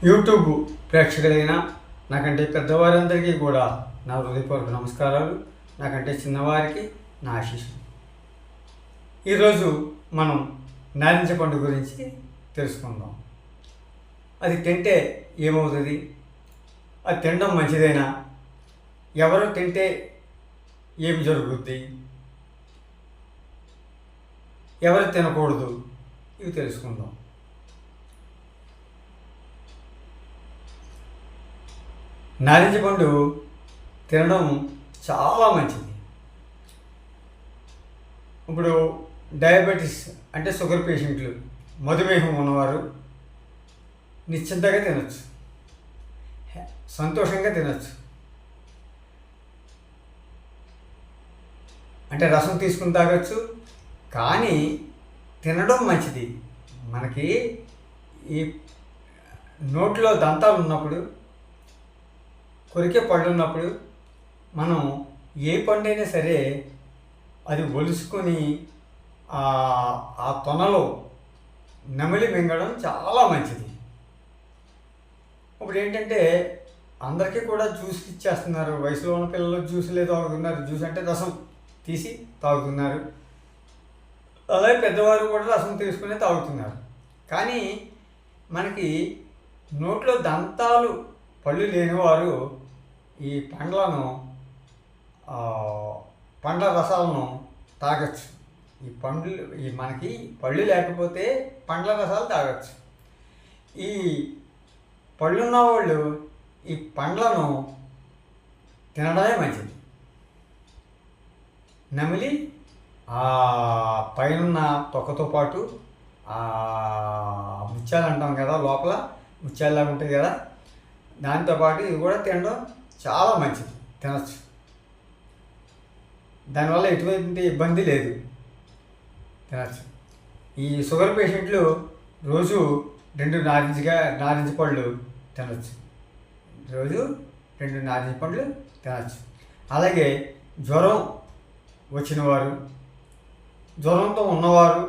YouTube ప్రేక్షకులైన నాకంటే పెద్దవారందరికీ కూడా నా హృదయపూర్వక నమస్కారాలు. నాకంటే చిన్నవారికి నా ఆశీస్సులు. ఈరోజు మనం నారింజ పండు గురించి తెలుసుకుందాం. అది తింటే ఏమవుతుంది? అది తినడం మంచిదేనా? ఎవరు తింటే ఏమి జరుగుద్ది? ఎవరు తినకూడదు? ఇవి తెలుసుకుందాం. నారింజ పండు తినడం చాలా మంచిది. ఇప్పుడు డయాబెటీస్ అంటే షుగర్ పేషెంట్లు, మధుమేహం ఉన్నవారు నిశ్చింతగా తినచ్చు, సంతోషంగా తినచ్చు. అంటే రసం తీసుకుని తాగొచ్చు, కానీ తినడం మంచిది. మనకి ఈ నోట్లో దంతాలు ఉన్నప్పుడు, కొరికే పళ్ళు ఉన్నప్పుడు మనం ఏ పండైనా సరే అది ఒలుసుకొని ఆ తొనలో నమిలి మింగడం చాలా మంచిది. ఇప్పుడు ఏంటంటే అందరికీ కూడా జ్యూస్లు ఇచ్చేస్తున్నారు. వయసులో ఉన్న పిల్లలు జ్యూసులే తాగుతున్నారు. జ్యూస్ అంటే రసం తీసి తాగుతున్నారు. అలాగే పెద్దవారు కూడా రసం తీసుకునే తాగుతున్నారు. కానీ మనకి నోట్లో దంతాలు పళ్ళు లేనివారు ఈ పండ్ల రసాలను తాగొచ్చు. మనకి పళ్ళు లేకపోతే పండ్ల రసాలు తాగొచ్చు. ఈ పళ్ళున్న వాళ్ళు ఈ పండ్లను తినడమే మంచిది. నమిలి ఆ పైన తొక్కతో పాటు ముత్యాలు అంటాం కదా, లోపల ముత్యాలలాగా ఉంటుంది కదా, దాంతోపాటు ఇది కూడా తినడం చాలా మంచిది. తినచ్చు. దానివల్ల ఎటువంటి ఇబ్బంది లేదు. తినచ్చు. ఈ షుగర్ పేషెంట్లు రోజు 2 నారింజ పళ్ళు తినచ్చు. రోజు 2 నారింజ పళ్ళు తినచ్చు. అలాగే జ్వరం వచ్చిన వారు, జ్వరంతో ఉన్నవారు,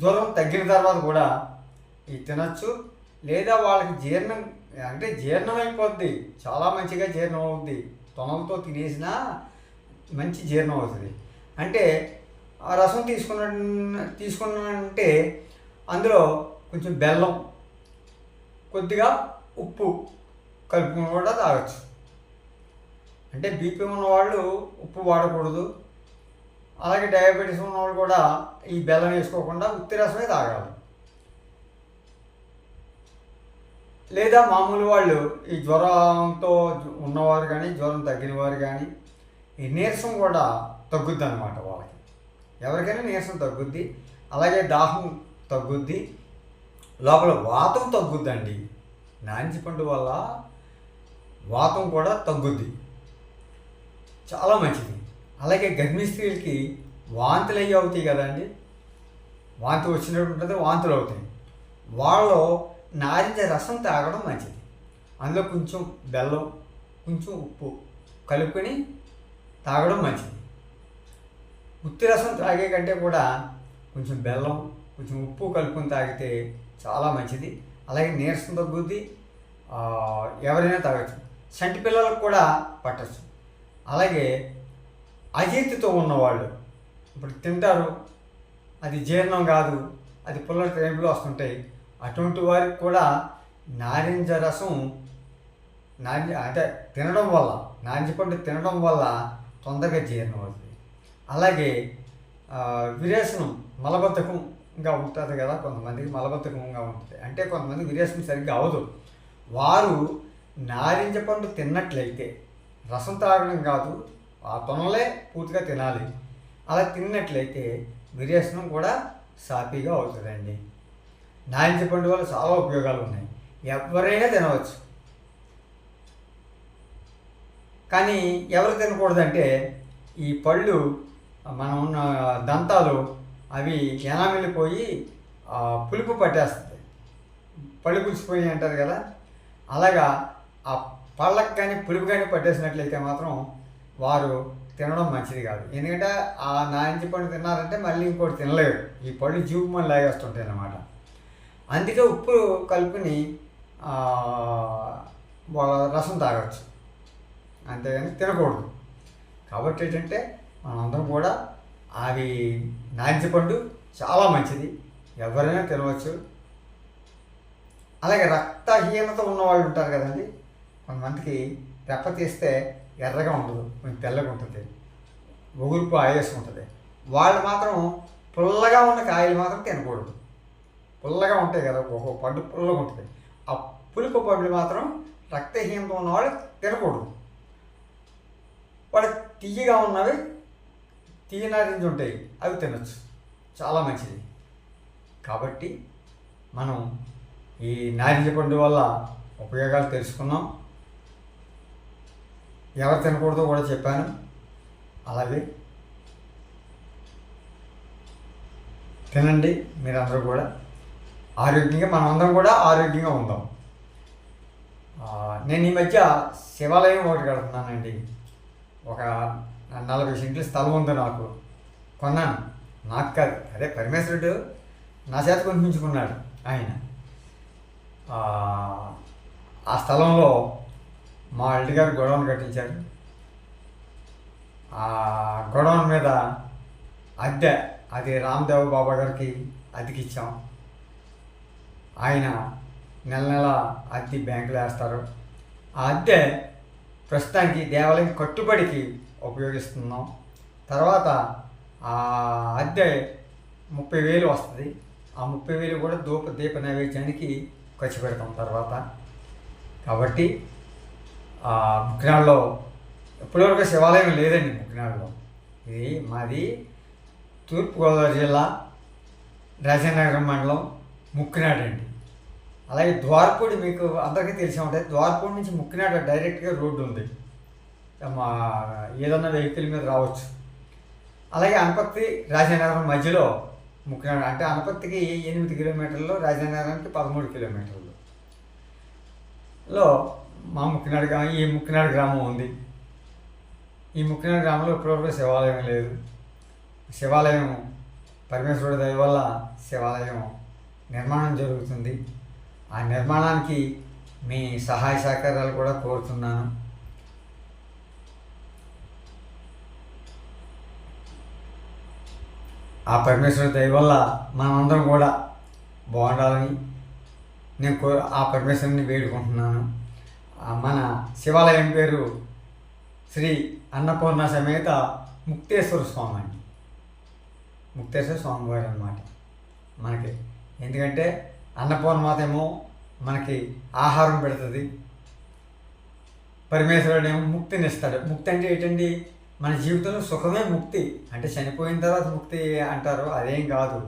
జ్వరం తగ్గిన తర్వాత కూడా ఇది తినచ్చు. లేదా వాళ్ళకి జీర్ణం అయిపోద్ది, చాలా మంచిగా జీర్ణం అవుద్ది. తొనలతో తినేసినా మంచి జీర్ణం అవుతుంది. అంటే ఆ రసం తీసుకున్నానంటే అందులో కొంచెం బెల్లం, కొద్దిగా ఉప్పు కలుపుకొని కూడా తాగొచ్చు. అంటే బీపీ ఉన్నవాళ్ళు ఉప్పు వాడకూడదు. అలాగే డయాబెటీస్ ఉన్నవాళ్ళు కూడా ఈ బెల్లం వేసుకోకుండా ఉత్తి రసమే తాగాలి. లేదా మామూలు వాళ్ళు ఈ జ్వరంతో ఉన్నవారు కానీ, జ్వరం తగ్గిన వారు కానీ, ఈ నీరసం కూడా తగ్గుద్ది అన్నమాట. వాళ్ళకి ఎవరికైనా నీరసం తగ్గుద్ది. అలాగే దాహం తగ్గుద్ది. లోపల వాతం తగ్గుద్దండి. నారింజ పండు వల్ల వాతం కూడా తగ్గుద్ది. చాలా మంచిది. అలాగే గర్భిణీ స్త్రీలకి వాంతులు అయ్యి అవుతాయి కదండి, వాంతి వచ్చినట్టు ఉంటుంది, వాంతులు అవుతాయి. వాళ్ళు నారింజ రసం తాగడం మంచిది. అందులో కొంచెం బెల్లం, కొంచెం ఉప్పు కలుపుకొని తాగడం మంచిది. ఉత్తి రసం తాగే కంటే కూడా కొంచెం బెల్లం, కొంచెం ఉప్పు కలుపుకొని తాగితే చాలా మంచిది. అలాగే నీరసం తగ్గుద్ది. ఎవరైనా తాగచ్చు. చంటి పిల్లలకు కూడా పట్టచ్చు. అలాగే అజీర్తితో ఉన్నవాళ్ళు ఇప్పుడు తింటారు, అది జీర్ణం కాదు, అది పుల్ల టైంలో వస్తుంటాయి. అటువంటి వారికి కూడా నారింజ రసం అంటే తినడం వల్ల, నారింజ పండు తినడం వల్ల తొందరగా జీర్ణం అవుతుంది. అలాగే విరేచనం, మలబద్ధకంగా ఉంటుంది కదా, కొంతమందికి మలబద్ధకంగా ఉంటుంది. అంటే కొంతమంది విరేచనం సరిగ్గా అవదు. వారు నారింజ పండు తిన్నట్లయితే, రసం తాగడం కాదు, ఆ తొనలే పూర్తిగా తినాలి. అలా తిన్నట్లయితే విరేచనం కూడా సాఫీగా అవుతుందండి. నారింజ పండు వల్ల చాలా ఉపయోగాలు ఉన్నాయి. ఎవరైనా తినవచ్చు. కానీ ఎవరు తినకూడదంటే ఈ పళ్ళు, మనం ఉన్న దంతాలు అవి ఎనామిలిపోయి పులుపు పట్టేస్తుంది. పళ్ళు పులిసిపోయి అంటారు కదా, అలాగా ఆ పళ్ళకు కానీ పులుపు కానీ పట్టేసినట్లయితే మాత్రం వారు తినడం మంచిది కాదు. ఎందుకంటే ఆ నారింజ పండు తిన్నారంటే మళ్ళీ ఇంకోటి తినలేరు. ఈ పళ్ళు జీవు మళ్ళీ లాగేస్తుంటాయి అన్నమాట. అందుకే ఉప్పు కలుపుని వాళ్ళ రసం తాగొచ్చు, అంతేగాని తినకూడదు. కాబట్టి ఏంటంటే మనందరం కూడా అవి నారింజ పండు చాలా మంచిది, ఎవరైనా తినవచ్చు. అలాగే రక్తహీనత ఉన్నవాళ్ళు ఉంటారు కదండి, కొంతమందికి రెప్ప తీస్తే ఎర్రగా ఉండదు, కొంచెం తెల్లగా ఉంటుంది, ఒగురుపు ఆయాసం ఉంటుంది. వాళ్ళు మాత్రం పుల్లగా ఉన్న కాయలు మాత్రం తినకూడదు. పుల్లగా ఉంటాయి కదా, ఒక్కొక్క పండు పుల్లగా ఉంటుంది, ఆ పులుపు పండ్లు మాత్రం రక్తహీనత ఉన్నవాళ్ళు తినకూడదు. వాడు తీయగా ఉన్నవి, తీయ నారింజ ఉంటాయి, అవి తినచ్చు, చాలా మంచిది. కాబట్టి మనం ఈ నారింజ పండు వల్ల ఉపయోగాలు తెలుసుకున్నాం. ఎవరు తినకూడదో కూడా చెప్పాను. అలాగే తినండి మీరందరూ కూడా ఆరోగ్యంగా, మనమందరం కూడా ఆరోగ్యంగా ఉందాం. నేను ఈ మధ్య శివాలయం ఒకటి కడుతున్నానండి. ఒక 40 సెంట్ల స్థలం ఉంది నాకు, కొన్నాను. నాకు కాదు, అదే పరమేశ్వరుడు నా చేత కొనిపించుకున్నాడు ఆయన. ఆ స్థలంలో మా అల్లుడి గారు గొడవను కట్టించారు. ఆ గొడవన్ మీద అద్దె, అది రామదేవ బాబా గారికి అద్దెకిచ్చాం. ఆయన నెల నెల అద్దె బ్యాంకులో వేస్తారు. ఆ అద్దె ప్రస్తుతానికి దేవాలయం కట్టుబడికి ఉపయోగిస్తున్నాం. తర్వాత ఆ అద్దె 30,000 వస్తుంది. ఆ 30,000 కూడా దీప నైవేద్యానికి ఖర్చు పెడతాం తర్వాత. కాబట్టి ముక్కినాడులో ఇప్పటివరకు శివాలయం లేదండి. ముక్కినాడులో ఇది మాది తూర్పుగోదావరి జిల్లా రాజానగరం మండలం ముక్కినాడు అండి. అలాగే ద్వారపూడి మీకు అందరికీ తెలిసి ఉంటుంది. ద్వారపూడి నుంచి ముక్కినాడు డైరెక్ట్గా రోడ్డు ఉంది, మా ఏదన్నా వెహికల్ మీద రావచ్చు. అలాగే అనపత్తి రాజానగరం మధ్యలో ముక్కినాడు, అంటే అనపత్తికి 8 కిలోమీటర్లు, రాజానగరానికి 13 కిలోమీటర్లలో మా ఈ ముక్కినాడు గ్రామం ఉంది. ఈ ముక్కినాడు గ్రామంలో ఇప్పటివరకు శివాలయం లేదు. శివాలయం పరమేశ్వరుడి దయ వల్ల శివాలయం నిర్మాణం జరుగుతుంది. ఆ నిర్మాణానికి మీ సహాయ సహకారాలు కూడా కోరుతున్నాను. ఆ పరమేశ్వరుడి దయ వల్ల మనమందరం కూడా బాగుండాలని నేను ఆ పరమేశ్వరుని వేడుకుంటున్నాను. మన శివాలయం పేరు శ్రీ అన్నపూర్ణ సమేత ముక్తేశ్వర స్వామి అండి. ముక్తేశ్వర స్వామి వారు అన్నమాట మనకి. ఎందుకంటే అన్నపూర్ణమాత ఏమో మనకి ఆహారం పెడుతుంది, పరమేశ్వరుడు ఏమో ముక్తినిస్తాడు. ముక్తి అంటే ఏంటండి, మన జీవితంలో సుఖమే ముక్తి. అంటే చనిపోయిన తర్వాత ముక్తి అంటారు, అదేం కాదు.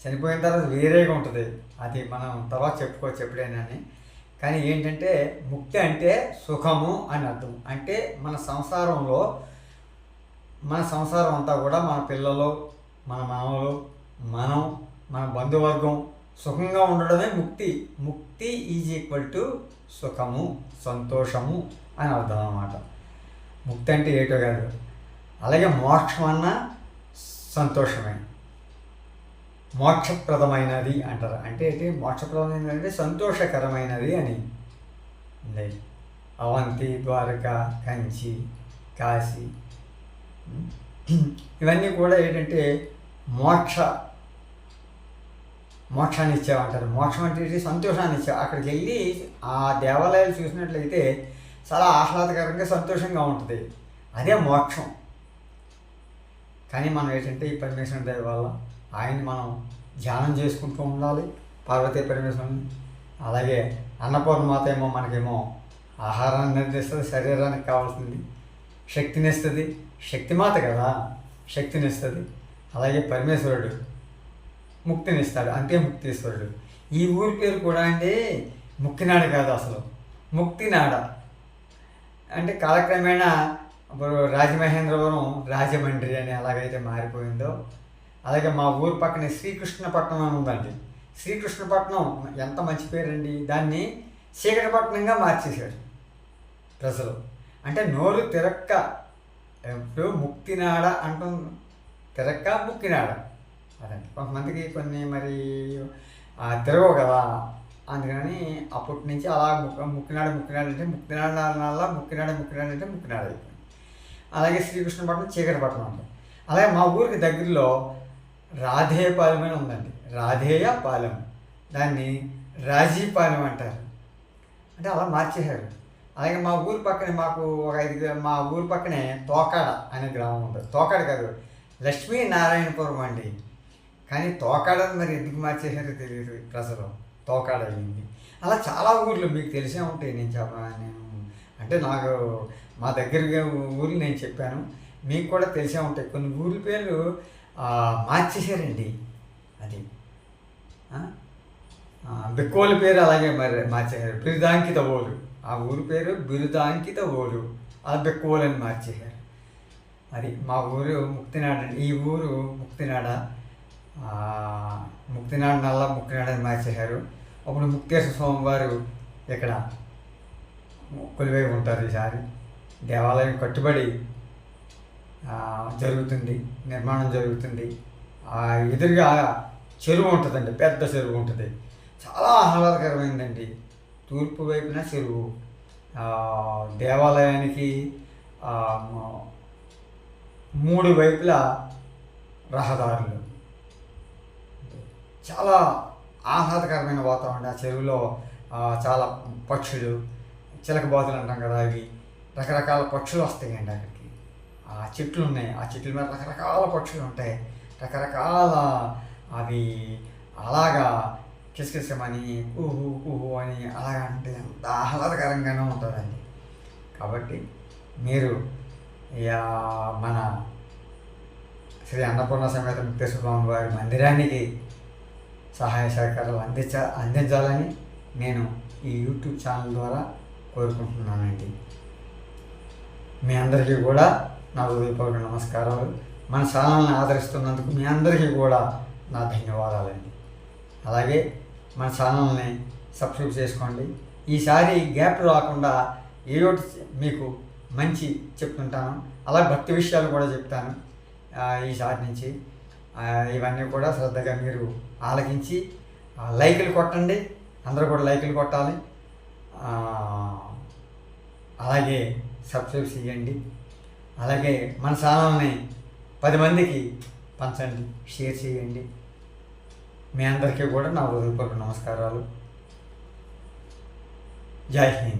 చనిపోయిన తర్వాత వేరేగా ఉంటుంది, అది మనం తర్వాత చెప్పుకోవచ్చు ఎప్పుడైనా. కానీ ఏంటంటే ముక్తి అంటే సుఖము అని అర్థం. అంటే మన సంసారం అంతా కూడా మన పిల్లలు, మన మనవలు, మన బంధువర్గం సుఖంగా ఉండడమే ముక్తి. ముక్తి ఈజ్ ఈక్వల్ టు సుఖము, సంతోషము అని అర్థం అన్నమాట. ముక్తి అంటే ఏటో కాదు. అలాగే మోక్షం అన్న సంతోషమే, మోక్షప్రదమైనది అంటారు. అంటే ఏంటి మోక్షప్రదమైనది? అంటే సంతోషకరమైనది అని. అవంతి, ద్వారక, కంచి, కాశీ ఇవన్నీ కూడా ఏంటంటే మోక్షాన్ని ఇచ్చామంటారు. మోక్షం అంటే సంతోషాన్ని ఇచ్చావు. అక్కడికి వెళ్ళి ఆ దేవాలయాలు చూసినట్లయితే చాలా ఆహ్లాదకరంగా సంతోషంగా ఉంటుంది, అదే మోక్షం. కానీ మనం ఏంటంటే ఈ పరమేశ్వరుని దయ వల్ల ఆయన్ని మనం ధ్యానం చేసుకుంటూ ఉండాలి, పార్వతీ పరమేశ్వరుని. అలాగే అన్నపూర్ణమాత ఏమో మనకేమో ఆహారాన్ని నిర్ణయిస్తుంది, శరీరానికి కావాల్సింది శక్తినిస్తుంది. శక్తిమాత కదా, శక్తినిస్తుంది. అలాగే పరమేశ్వరుడు ముక్తినిస్తాడు, అంతే ముక్తీశ్వరుడు. ఈ ఊరి పేరు కూడా అంటే ముక్కినాడు కాదు, అసలు ముక్తినాడ. అంటే కాలక్రమేణా ఇప్పుడు రాజమహేంద్రవరం రాజమండ్రి అని ఎలాగైతే మారిపోయిందో, అలాగే మా ఊరు పక్కనే శ్రీకృష్ణపట్నం అని ఉందండి. శ్రీకృష్ణపట్నం ఎంత మంచి పేరండి, దాన్ని చీకటిపట్నంగా మార్చేశాడు ప్రజలు. అంటే నోరు తిరక్క, ఇప్పుడు ముక్తినాడ అంటాం, తిరక్క ముక్కినాడ అదండి. కొంతమందికి కొన్ని మరి తిరగవు కదా, అందుకని అప్పటి నుంచి అలా ముక్కినాడు అంటే ముక్కినాడు అంటే ముక్కినాడు అయిపోయింది. అలాగే శ్రీకృష్ణపట్నం చీకటిపట్నం ఉంటుంది. అలాగే మా ఊరికి దగ్గరలో రాధేయపాలెం అని ఉందండి. రాధేయపాలెం, దాన్ని రాజీపాలెం అంటారు. అంటే అలా మార్చేశారు. అలాగే మా ఊరి పక్కనే మా ఊరి పక్కనే తోకాడ అనే గ్రామం ఉంటుంది. తోకాడ కాదు, లక్ష్మీనారాయణపురం అండి. కానీ తోకాడని మరి ఎందుకు మార్చేశారో తెలియదు ప్రజలు, తోకాడ అయింది. అలా చాలా ఊర్లు మీకు తెలిసే ఉంటాయి. నేను అంటే నాకు మా దగ్గర ఊర్లు నేను చెప్పాను, మీకు కూడా తెలిసే ఉంటాయి. కొన్ని ఊరి పేర్లు మార్చేశారండి. అది బెక్కోలు పేరు అలాగే మరి మార్చేశారు. బిరుదాంకిత ఓలు, ఆ ఊరి పేరు బిరుదాంకిత ఓలు, ఆ బెక్కోలు అని మార్చేశారు. అది మా ఊరు ముక్తినాడ అండి. ఈ ఊరు ముక్తినాడ ముక్తినాడ అని మార్చేశారు. అప్పుడు ముక్తేశ్వర స్వామి వారు ఇక్కడ కొలువై ఉంటారు. ఈసారి దేవాలయం కట్టుబడి జరుగుతుంది, నిర్మాణం జరుగుతుంది. ఎదురుగా చెరువు ఉంటుందండి, పెద్ద చెరువు ఉంటుంది. చాలా ఆహ్లాదకరమైందండి. తూర్పు వైపున చెరువు, దేవాలయానికి 3 వైపులా రహదారులు, చాలా ఆహ్లాదకరమైన వాతావరణం. ఆ చెరువులో చాలా పక్షులు, చిలకబాతులు అంటాం కదా, అవి రకరకాల పక్షులు వస్తాయండి అక్కడికి. ఆ చెట్లు ఉన్నాయి, ఆ చెట్ల మీద రకరకాల పక్షులు ఉంటాయి. రకరకాల అవి అలాగా కిసకిసమని కుహు కుహు అని అలాగా అంటే అంత ఆహ్లాదకరంగానే ఉంటుందండి. కాబట్టి మీరు మన శ్రీ అన్నపూర్ణ సమేత ముక్తేశ్వర స్వామి వారి మందిరానికి సహాయ సహకారాలు అందించాలని నేను ఈ యూట్యూబ్ ఛానల్ ద్వారా కోరుకుంటున్నానండి. మీ అందరికీ కూడా నా హృదయపూర్వక నమస్కారాలు. మన ఛానల్ని ఆదరిస్తున్నందుకు మీ అందరికీ కూడా నా ధన్యవాదాలండి. అలాగే మన ఛానల్ని సబ్స్క్రైబ్ చేసుకోండి. ఈసారి గ్యాప్ రాకుండా ఏదో మీకు మంచి చెప్తుంటాను, అలాగే భక్తి విషయాలు కూడా చెప్తాను. ఈసారి నుంచి ఇవన్నీ కూడా శ్రద్ధగా మీరు ఆలకించి లైకులు కొట్టండి. అందరూ కూడా లైకులు కొట్టాలి. అలాగే సబ్స్క్రైబ్ చేయండి. అలాగే మన ఛానల్ని 10 మందికి పంచండి, షేర్ చేయండి. మీ అందరికీ కూడా నా హృదయపూర్వక నమస్కారాలు. జై హింద్.